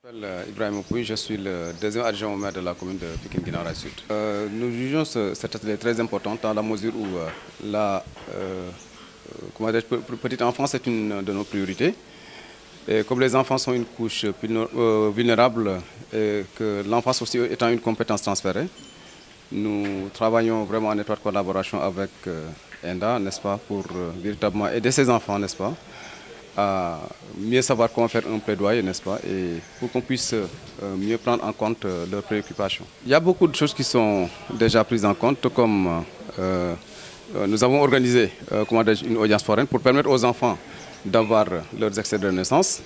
Je m'appelle Ibrahim Pouy, je suis le deuxième adjoint au maire de la commune de Pikine Guinaw Rail Sud. Nous jugeons cet atelier très important dans la mesure où la petite enfance est une de nos priorités. Et comme les enfants sont une couche vulnérable et que l'enfance aussi étant une compétence transférée, nous travaillons vraiment en étroite collaboration avec ENDA, n'est-ce pas, pour véritablement aider ces enfants, n'est-ce pas, à mieux savoir comment faire un plaidoyer, n'est-ce pas, et pour qu'on puisse mieux prendre en compte leurs préoccupations. Il y a beaucoup de choses qui sont déjà prises en compte, comme nous avons organisé une audience foraine pour permettre aux enfants d'avoir leurs extraits de naissance.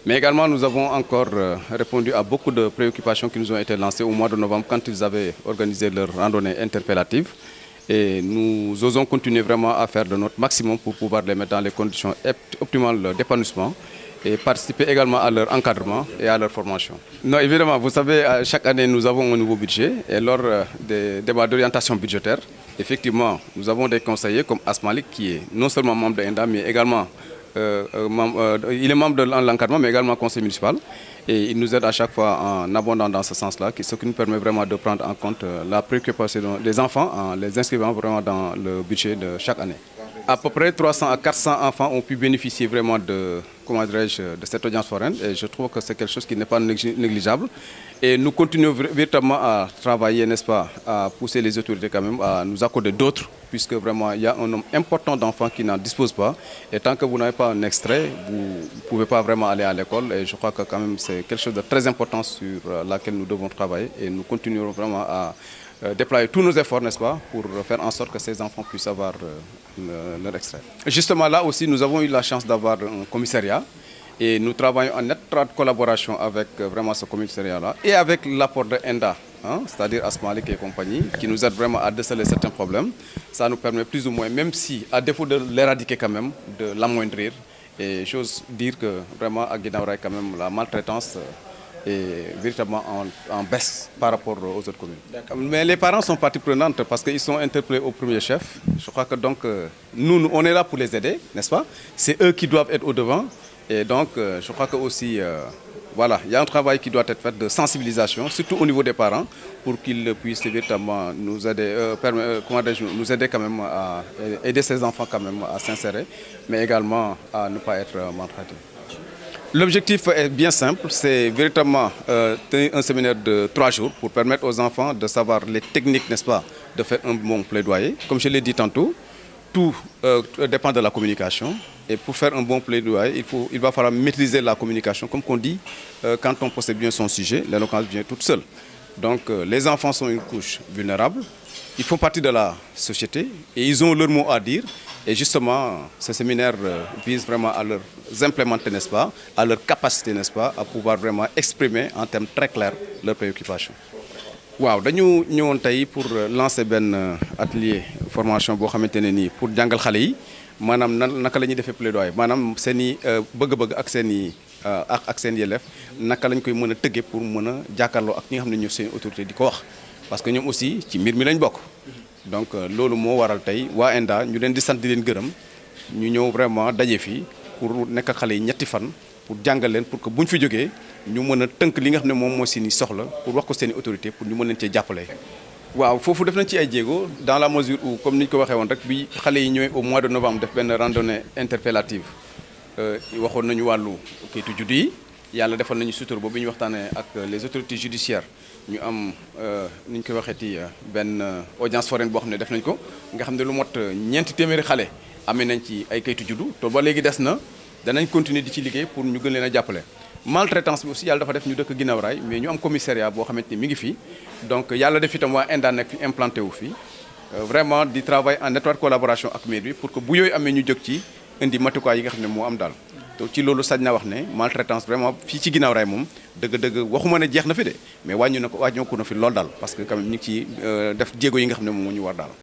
Mais également, nous avons encore répondu à beaucoup de préoccupations qui nous ont été lancées au mois de novembre quand ils avaient organisé leur randonnée interpellative. Et nous osons continuer vraiment à faire de notre maximum pour pouvoir les mettre dans les conditions optimales d'épanouissement et participer également à leur encadrement et à leur formation. Non, évidemment, vous savez, chaque année, nous avons un nouveau budget et lors des débats d'orientation budgétaire, effectivement, nous avons des conseillers comme Asmalik qui est non seulement membre de ENDA, mais également il est membre de l'encadrement, mais également conseiller municipal. Et il nous aide à chaque fois en abondant dans ce sens-là, ce qui nous permet vraiment de prendre en compte la préoccupation des enfants en les inscrivant vraiment dans le budget de chaque année. À peu près 300 à 400 enfants ont pu bénéficier vraiment de cette audience foraine et je trouve que c'est quelque chose qui n'est pas négligeable. Et nous continuons véritablement à travailler, n'est-ce pas, à pousser les autorités quand même à nous accorder d'autres, puisque vraiment il y a un nombre important d'enfants qui n'en disposent pas. Et tant que vous n'avez pas un extrait, vous ne pouvez pas vraiment aller à l'école. Et je crois que quand même c'est quelque chose de très important sur laquelle nous devons travailler. Et nous continuerons vraiment à déployer tous nos efforts, n'est-ce pas, pour faire en sorte que ces enfants puissent avoir leur extrait. Justement là aussi, nous avons eu la chance d'avoir un commissariat. Et nous travaillons en étroite collaboration avec vraiment ce commissariat-là et avec l'apport de ENDA, c'est-à-dire Asmalik et compagnie, qui nous aide vraiment à déceler certains problèmes. Ça nous permet plus ou moins, même si, à défaut de l'éradiquer quand même, de l'amoindrir. Et j'ose dire que vraiment à Guinaw Rail, quand même, la maltraitance est véritablement en baisse par rapport aux autres communes. Mais les parents sont partie prenante parce qu'ils sont interpellés au premier chef. Je crois que donc, nous, on est là pour les aider, n'est-ce pas? C'est eux qui doivent être au devant. Et donc, je crois que aussi, voilà, il y a un travail qui doit être fait de sensibilisation, surtout au niveau des parents, pour qu'ils puissent véritablement nous aider, nous aider quand même à aider ces enfants quand même à s'insérer, mais également à ne pas être maltraités. L'objectif est bien simple, c'est véritablement tenir un séminaire de 3 jours pour permettre aux enfants de savoir les techniques, n'est-ce pas, de faire un bon plaidoyer. Comme je l'ai dit tantôt, tout dépend de la communication. Et pour faire un bon plaidoyer, il va falloir maîtriser la communication. Comme on dit, quand on possède bien son sujet, l'éloquence vient toute seule. Donc les enfants sont une couche vulnérable, ils font partie de la société et ils ont leur mot à dire. Et justement, ce séminaire vise vraiment à leur implémenter, n'est-ce pas, à leur capacité, n'est-ce pas, à pouvoir vraiment exprimer en termes très clairs leurs préoccupations. Waaw dañu ñëwoon tey pour lancer benn atelier formation boo xamante ne nii pour jàngal xale yi maanaam naka la ñuy defee plaidoyer maanaam seen i bëgg-bëgg ak seen i ak seen yelleef naka lañ koy mën a tëggee pour mën a jàkkaarloo ak ñi nga xam ne ñoo seen autorité di ko wax parce que ñoom aussi ci mbir mi lañ bokk. Donc loolu moo waral tey waa ENDA ñu leen di sant di leen gërëm ñu ñëw vraiment daje fii pour nekk ak xale yi ñetti fan pour jàngal leen pour que bu ñu fi jógee ñu mën a tënk li nga xam ne moom moo seeni soxla pour wax ko seeni autorité pour ñu mën leen cee jàppale. waaw foofu def nañ ci ay jéego dans la mesure où comme ni ñu ko waxee woon rek bi xale yi ñëwee au mois de novembre def benn randonnée interpellative waxoon nañu wàllu kayitu juddu yi yàlla defal nañu sutur boobu ñu waxtaanee ak les autorités judiciaires ñu am ni ñu koy waxeeti benn audience foraine boo xam ne def nañ ko nga xam ne lu mot ñeenti téeméeri xale amee nañ ci ay kayitu juddu te ba léegi des na danañ continuer di ci liggéey pour ñu gën leen a jàppale. Maltraitance bi aussi yàlla dafa def ñu dëkk Guinaw Rail mais ñu am commissariat boo xamante ni mi ngi fii donc yàlla def itam waa ENDA nekk fi implanté wu fii vraiment di travail en étroite collaboration ak mairie bi pour que bu yooyu amee ñu jóg ci indi matukaay yi nga xam ne moo am daal. te ci loolu sañ na wax ne maltraitance vraiment fii ci Guinaw Rail moom dëgg-dëgg waxuma ne jeex na fi de mais wàññi na ko na fi lool daal parce que quand même ñu ngi ci def jéego yi nga xam ne moom moo ñu war daal.